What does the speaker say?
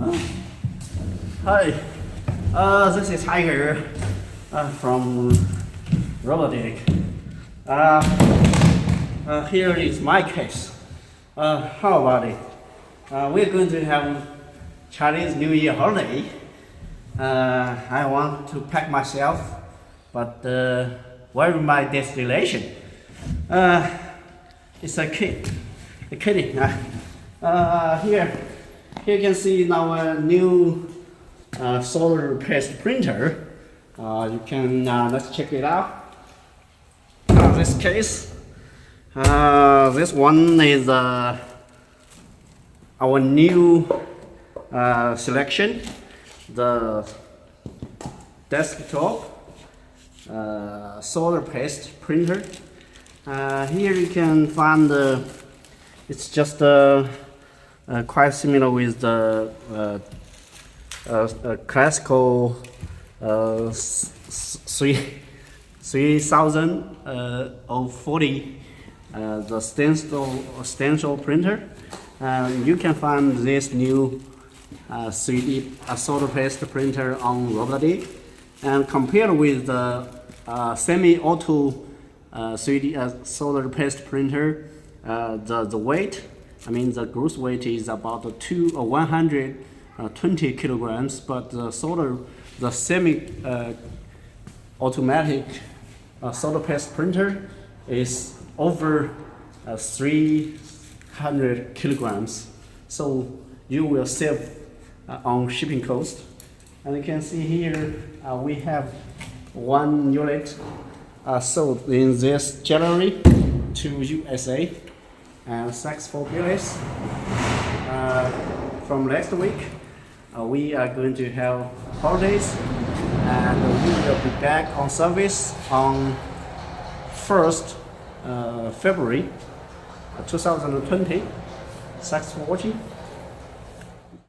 Hi, this is Tiger from RobotDigg. Here is my case. How about it? We're going to have Chinese New Year holiday. I want to pack myself, but where is my destination? It's a kid. A kitty. Here you can see our new solar paste printer. You can let's check it out. This case. This one is our new selection, the desktop solar paste printer. Here you can find it's just quite similar with the classical 3040 the stencil printer. You can find this new 3D solar paste printer on RobotDigg, and compared with the semi-auto 3D solar paste printer, the weight, the gross weight is about 120 kilograms, but the semi-automatic solar paste printer is over 300 kilograms. So you will save on shipping cost. And you can see here we have one unit sold in this January to USA, and thanks for business. From next week we are going to have holidays, and we will be back on service on 1st February 2020. Thanks for watching.